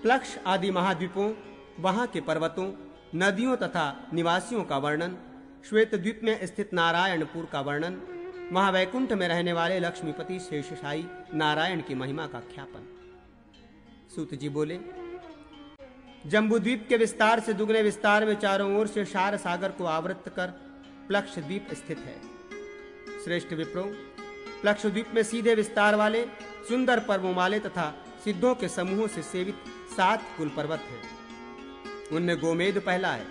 प्लक्ष आदि महाद्वीपों, वहां के पर्वतों, नदियों तथा निवासियों का वर्णन, श्वेत द्वीप में स्थित नारायणपुर का वर्णन, वहां वैकुंठ में रहने वाले लक्ष्मीपति शेषशायी नारायण की महिमा का ख्यापन। सूत जी बोले, जम्बूद्वीप के विस्तार से दुगने विस्तार में चारों ओर से क्षार सागर को आवृत कर प्लक्ष द्वीप स्थित है। श्रेष्ठ विप्रो, प्लक्ष द्वीप में सीधे विस्तार वाले सुंदर पर्वों वाले तथा सिद्धों के समूहों से सेवित 7 कुल पर्वत हैं। उनमें गोमेद पहला है,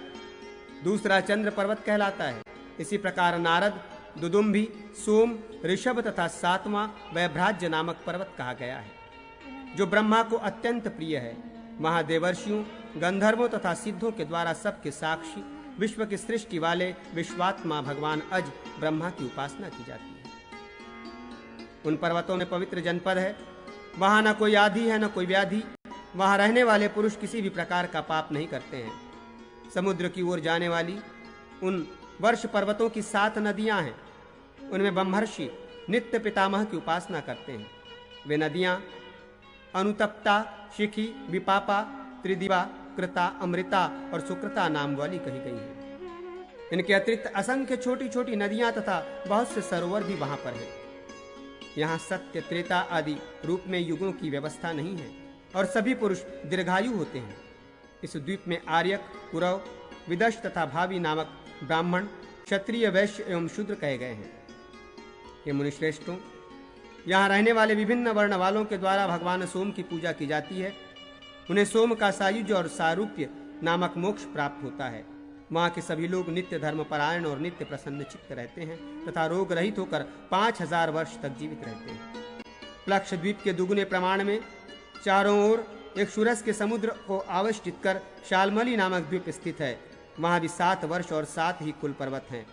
दूसरा चंद्र पर्वत कहलाता है। इसी प्रकार नारद, दुदुम्भी, सोम, ऋषभ तथा 7वां वैभ्राज्य नामक पर्वत कहा गया है, जो ब्रह्मा को अत्यंत प्रिय है। वहां देवर्षियों, गंधर्वों तथा सिद्धों के द्वारा सबके साक्षी विश्व की सृष्टि वाले विश्वात्मा भगवान अज ब्रह्मा की उपासना की जाती है। उन पर्वतों में पवित्र जनपद है, वहां न कोई आधि है न कोई व्याधि। वहां रहने वाले पुरुष किसी भी प्रकार का पाप नहीं करते हैं। समुद्र की ओर जाने वाली उन वर्ष पर्वतों की 7 नदियां हैं। उनमें ब्रह्मर्षि नित्य पितामह की उपासना करते हैं। वे नदियां अनुतप्ता, शिखी, विपापा, त्रिदिवा, कृता, अमृता और सुकृता नाम वाली कही गई है। इनके अतिरिक्त असंख्य छोटी छोटी नदियां तथा बहुत से सरोवर भी वहां पर है। यहाँ सत्य, त्रेता आदि रूप में युगों की व्यवस्था नहीं है और सभी पुरुष दीर्घायु होते हैं। इस द्वीप में आर्यक, कुरव, विदश तथा भावी नामक ब्राह्मण, क्षत्रिय, वैश्य एवं शूद्र कहे गए हैं। ये मुनिश्रेष्ठों, यहाँ रहने वाले विभिन्न वर्ण वालों के द्वारा भगवान सोम की पूजा की जाती है। उन्हें सोम का सायुज्य और सारूप्य नामक मोक्ष प्राप्त होता है। वहाँ के सभी लोग नित्य धर्मपरायण और नित्य प्रसन्न चित्त रहते हैं तथा रोग रहित होकर 5000 वर्ष तक जीवित रहते हैं। प्लक्ष द्वीप के दुगुने प्रमाण में चारों ओर एक सुरस के समुद्र को आवेष्टित कर शालमली नामक द्वीप स्थित है। वहाँ भी 7 वर्ष और 7 ही कुल पर्वत हैं।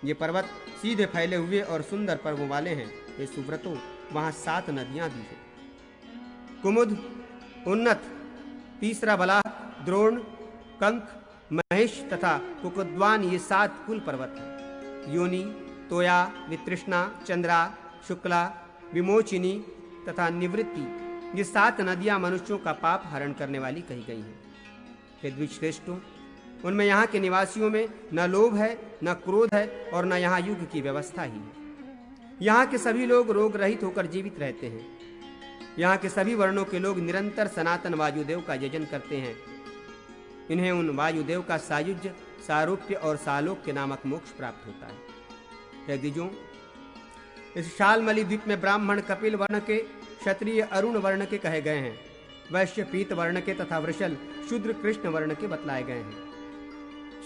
ये पर्वत सीधे फैले हुए और सुंदर पर्वों वाले हैं। ये सुव्रतों, वहाँ 7 नदियां भी हैं। कुमुद, उन्नत, तीसरा बलाह, द्रोण, कंक, महेश तथा कुकुद्वान ये 7 कुल पर्वत हैं। योनि, तोया, वितृष्णा, चंद्रा, शुक्ला, विमोचिनी तथा निवृत्ति ये 7 नदियां मनुष्यों का पाप हरण करने वाली कही गई हैं। हे द्विजश्रेष्ठों, उनमें यहाँ के निवासियों में न लोभ है, न क्रोध है और न यहाँ युग की व्यवस्था ही है। यहाँ के सभी लोग रोग रहित होकर जीवित रहते हैं। यहाँ के सभी वर्णों के लोग निरंतर सनातन वायुदेव का यजन करते हैं। इन्हें उन वायुदेव का सायुज्य, सारूप्य और सालोक्य नामक मोक्ष प्राप्त होता है। हे द्विजों, इस शालमली द्वीप में ब्राह्मण कपिल वर्ण के, क्षत्रिय अरुण वर्ण के कहे गए हैं, वैश्य पीत वर्ण के तथा वृषल शूद्र कृष्ण वर्ण के बतलाए गए हैं।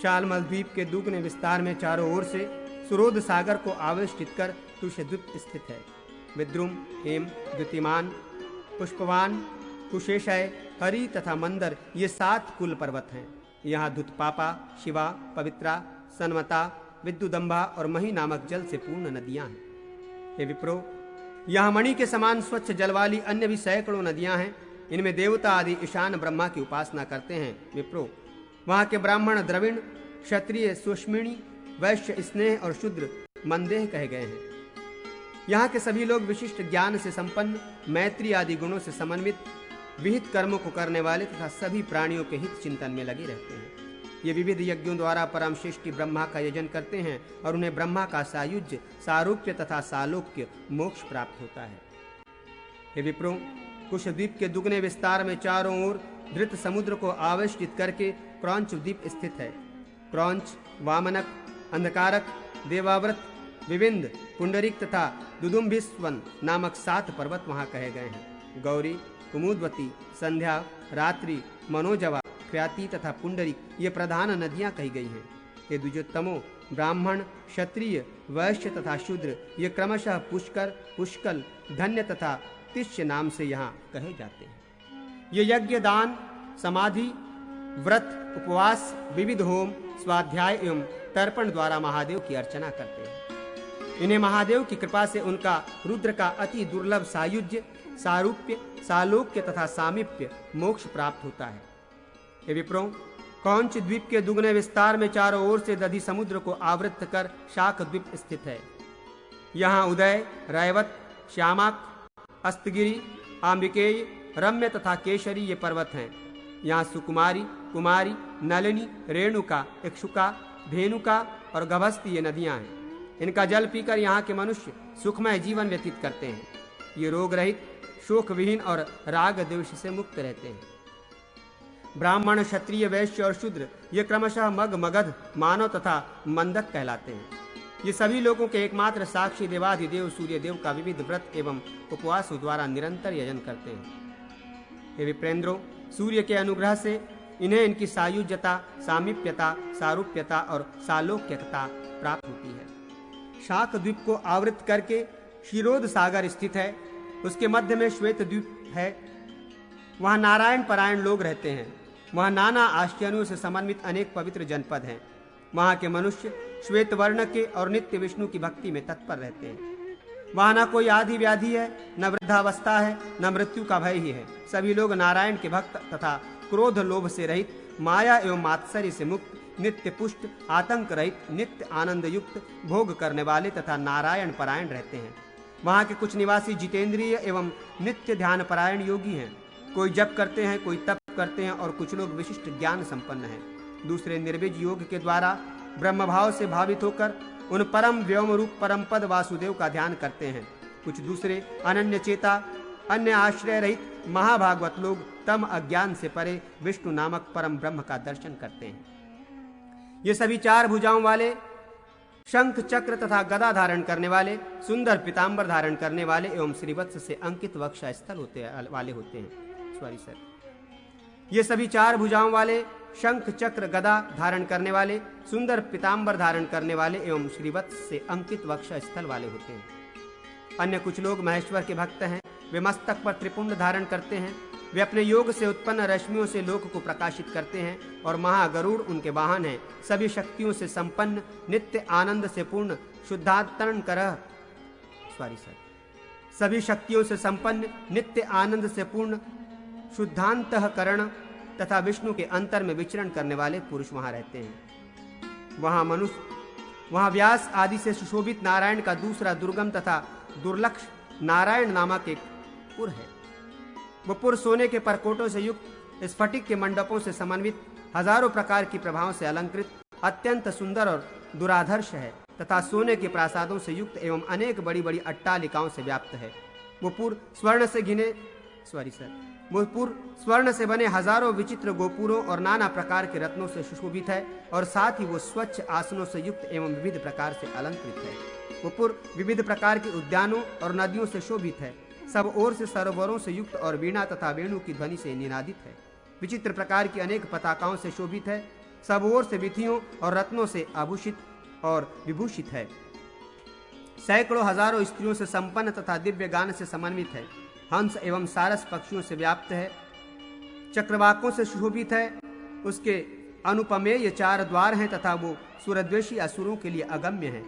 शालमल द्वीप के दुगने विस्तार में चारों ओर से सुरोध सागर को आवेष्टित कर तुषद्वीप स्थित है। विद्रुम, हेम, द्युतिमान, पुष्पवान, कुशेशय, हरि तथा मंदर ये 7 कुल पर्वत हैं। यहाँ धुतपापा, शिवा, पवित्रा, सन्मता, विद्युदंबा और मही नामक जल से पूर्ण नदियां हैं। हे विप्रो, यहाँ मणि के समान स्वच्छ जल वाली अन्य भी सैकड़ों नदियां हैं। इनमें देवता आदि ईशान ब्रह्मा की उपासना करते हैं। विप्रो, वहाँ के ब्राह्मण द्रविण, क्षत्रिय सुष्मिणी, वैश्य स्नेह और शूद्र मंदेह कहे गए हैं। यहाँ के सभी लोग विशिष्ट ज्ञान से संपन्न, मैत्री आदि गुणों से समन्वित, विहित कर्मों को करने वाले तथा सभी प्राणियों के हित चिंतन में लगे रहते हैं। ये विविध यज्ञों द्वारा परम श्रेष्ठी ब्रह्मा का यजन करते हैं और उन्हें ब्रह्मा का सायुज्य, सारूप्य तथा सालोक्य मोक्ष प्राप्त होता है। हे विप्रो, कुशद्वीप के दुगने विस्तार में चारों ओर धृत समुद्र को आवेष्टित करके क्रौंच द्वीप स्थित है। क्रौंच, वामनक, अंधकारक, देवाव्रत, विविंद, पुंडरिक तथा दुदुम्भिस्वन नामक 7 पर्वत वहां कहे गए हैं। गौरी, कुमुदवती, संध्या, रात्रि, मनोजवा, ख्याति तथा पुंडरिक ये प्रधान नदियां कही गई हैं। ये द्विजोत्तमों, ब्राह्मण, क्षत्रिय, वैश्य तथा शूद्र ये क्रमशः पुष्कर, पुष्कल, धन्य तथा तिष्य नाम से यहाँ कहे जाते हैं। ये यज्ञ, दान, समाधि, व्रत, उपवास, विविध होम, स्वाध्याय एवं तर्पण द्वारा महादेव की अर्चना करते हैं। इन्हें महादेव की कृपा से उनका रुद्र का अति दुर्लभ सायुज्य, सारूप्य, सालोक्य तथा सामीप्य मोक्ष प्राप्त होता है। हे विप्रो, कौंच द्वीप के दुगने विस्तार में चारों ओर से दधि समुद्र को आवृत कर शाक द्वीप स्थित है। यहाँ उदय, रैवत, श्यामाक, अस्तगिरी, आम्बिकेय, रम्य तथा केशरी ये पर्वत हैं। यहाँ सुकुमारी, कुमारी, नलिनी, रेणुका, इक्षुका, धेनुका और गभस्ती ये नदियां हैं। इनका जल पीकर यहाँ के मनुष्य सुखमय जीवन व्यतीत करते हैं। ये रोग रहित, शोक विहीन और राग द्वेष से मुक्त रहते हैं। ब्राह्मण, क्षत्रिय, वैश्य और शूद्र ये क्रमशः मग, मगध, मानव तथा मंदक कहलाते हैं। ये सभी लोगों के एकमात्र साक्षी देवाधिदेव सूर्य देव का विविध व्रत एवं उपवासों द्वारा निरंतर यजन करते हैं। हे विप्रेंद्रों, सूर्य के अनुग्रह से इन्हें इनकी सायुज्यता, सामीप्यता, सारूप्यता और सालोक्यता प्राप्त होती है। शाक द्वीप को आवृत करके क्षीरोद सागर स्थित है। उसके मध्य में श्वेत द्वीप है। वहाँ नारायण परायण लोग रहते हैं। वहाँ नाना आश्चर्यों से समन्वित अनेक पवित्र जनपद हैं। वहाँ के मनुष्य श्वेत वर्ण के और नित्य विष्णु की भक्ति में तत्पर रहते हैं। वहाँ न कोई आदि व्याधि है, न वृद्धावस्था है, न मृत्यु का भय ही है। सभी लोग नारायण के भक्त तथा क्रोध लोभ से रहित, माया एवं मात्सर्य से मुक्त, नित्य पुष्ट, आतंक रहित, नित्य आनंद युक्त, भोग करने वाले तथा नारायण परायण रहते हैं। वहाँ के कुछ निवासी जितेंद्रिय एवं नित्य ध्यान परायण योगी हैं। कोई जप करते हैं, कोई तप करते हैं और कुछ लोग विशिष्ट ज्ञान संपन्न हैं। दूसरे निर्विज योग के द्वारा ब्रह्म भाव से भावित होकर उन परम व्योम रूप परम पद वासुदेव का ध्यान करते हैं। कुछ दूसरे अनन्य चेता, अन्य आश्रय रहित महाभागवत लोग तम अज्ञान से परे विष्णु नामक परम ब्रह्म का दर्शन करते हैं। ये सभी चार भुजाओं वाले, शंख चक्र तथा गदा धारण करने वाले, सुंदर पीतांबर धारण करने वाले एवं श्रीवत्स से अंकित वक्षा स्थल वाले होते हैं। ये सभी चार भुजाओं वाले, शंख चक्र गदा धारण करने वाले, सुंदर पीतांबर धारण करने वाले एवं श्रीवत्स से अंकित वक्षा स्थल वाले होते हैं। अन्य कुछ लोग महेश्वर के भक्त हैं। वे मस्तक पर त्रिपुंड धारण करते हैं। वे अपने योग से उत्पन्न रश्मियों से लोक को प्रकाशित करते हैं और महागरुड़ उनके वाहन हैं। सभी शक्तियों से संपन्न, नित्य आनंद से पूर्ण, सभी शक्तियों से संपन्न, नित्य आनंद से पूर्ण, शुद्धांतःकरण तथा विष्णु के अंतर में विचरण करने वाले पुरुष वहां रहते हैं। वहां व्यास आदि से सुशोभित नारायण का दूसरा दुर्गम तथा दुर्लक्ष नारायण नामक एक पुर है। वह पुर सोने के परकोटों से युक्त, स्फटिक के मंडपों से समन्वित, हजारों प्रकार की प्रभाओं से अलंकृत, अत्यंत सुंदर और दुराधर्ष है तथा सोने के प्रासादों से युक्त एवं अनेक बड़ी बड़ी अट्टालिकाओं से व्याप्त है। वो पुर स्वर्ण से बने हजारों विचित्र गोपुरों और नाना प्रकार के रत्नों से सुशोभित है और साथ ही वो स्वच्छ आसनों से युक्त एवं विविध प्रकार से अलंकृत है। वो पुर विविध प्रकार के उद्यानों और नदियों से शोभित है। सब ओर से सरोवरों से युक्त और वीणा तथा वेणु की ध्वनि से निनादित है। विचित्र प्रकार की अनेक पताकाओं से शोभित है। सब ओर से विथियों और रत्नों से आभूषित और विभूषित है। सैकड़ों हजारों स्त्रियों से संपन्न तथा दिव्य गान से समन्वित है। हंस एवं सारस पक्षियों से व्याप्त है। चक्रवाकों से शोभित है। उसके अनुपमेय 4 द्वार हैं तथा वो सुरद्वेषी असुरों के लिए अगम्य है।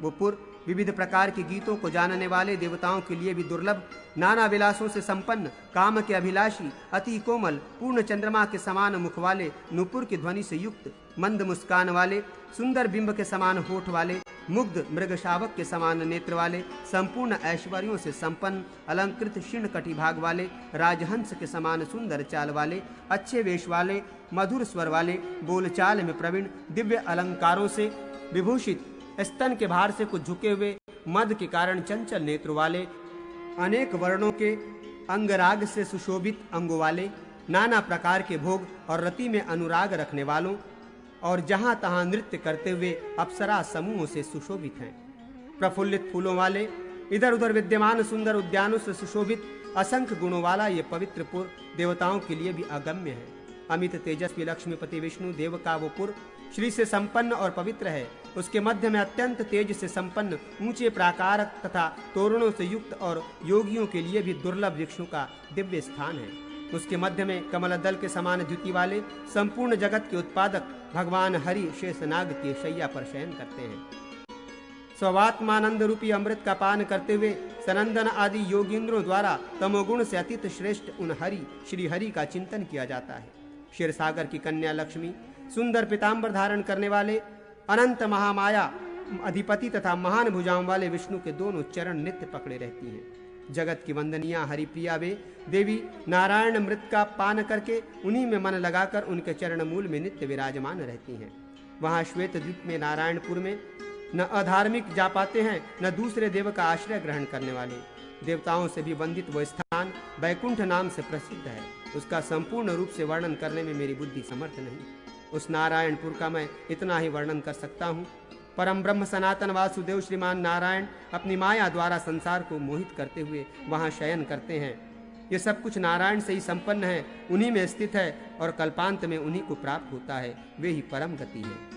वो पुर विविध प्रकार के गीतों को जानने वाले देवताओं के लिए भी दुर्लभ, नाना विलासों से संपन्न, काम के अभिलाषी, अति कोमल, पूर्ण चंद्रमा के समान मुख वाले, नुपुर की ध्वनि से युक्त, मंद मुस्कान वाले, सुंदर बिंब के समान होठ वाले, मुग्ध मृग शावक के समान नेत्र वाले, संपूर्ण ऐश्वर्यों से संपन्न, अलंकृत शीर्ण कटिभाग वाले, राजहंस के समान सुंदर चाल वाले, अच्छे वेश वाले, मधुर स्वर वाले, बोलचाल में प्रवीण, दिव्य अलंकारों से विभूषित, स्तन के भार से कुछ झुके हुए, मद के कारण चंचल नेत्र वाले, अनेक वर्णों के अंगराग से सुशोभित अंगों वाले, नाना प्रकार के भोग और रति में अनुराग रखने वालों और जहां तहां नृत्य करते हुए अप्सरा समूहों से सुशोभित हैं। प्रफुल्लित फूलों वाले, इधर उधर विद्यमान सुंदर उद्यानों से सुशोभित, असंख्य गुणों वाला ये पवित्र पुर देवताओं के लिए भी अगम्य है। अमित तेजस्वी लक्ष्मीपति विष्णु देव का वो पुर श्री से संपन्न और पवित्र है। उसके मध्य में अत्यंत तेज से संपन्न ऊंचे प्राकार तथा तोरणों से युक्त और योगियों के लिए भी दुर्लभ वृक्षों का दिव्य स्थान है। उसके मध्य में कमल दल के समान द्युति वाले संपूर्ण जगत के उत्पादक भगवान हरि शेषनाग की शैया पर शयन करते हैं। स्वात्मानंद रूपी अमृत का पान करते हुए सनंदन आदि योगिंद्रों द्वारा तमोगुण से अतीत श्रेष्ठ उन हरि श्री हरि का चिंतन किया जाता है। क्षीर सागर की कन्या लक्ष्मी, सुंदर पीतांबर धारण करने वाले, अनंत महामाया अधिपति तथा महान भुजाओं वाले विष्णु के दोनों चरण नित्य पकड़े रहती हैं। जगत की वंदनिया हरिप्रिया वे देवी नारायण मृत का पान करके उन्हीं में मन लगाकर उनके चरण मूल में नित्य विराजमान रहती हैं। वहां श्वेत द्वीप में नारायणपुर में न अधार्मिक जा पाते हैं, न दूसरे देव का आश्रय ग्रहण करने वाले। देवताओं से भी वंदित वो स्थान वैकुंठ नाम से प्रसिद्ध है। उसका संपूर्ण रूप से वर्णन करने में मेरी बुद्धि समर्थ नहीं। उस नारायणपुर का मैं इतना ही वर्णन कर सकता हूँ। परम ब्रह्म सनातन वासुदेव श्रीमान नारायण अपनी माया द्वारा संसार को मोहित करते हुए वहां शयन करते हैं। ये सब कुछ नारायण से ही संपन्न है, उन्हीं में स्थित है और कल्पांत में उन्हीं को प्राप्त होता है। वे ही परम गति है।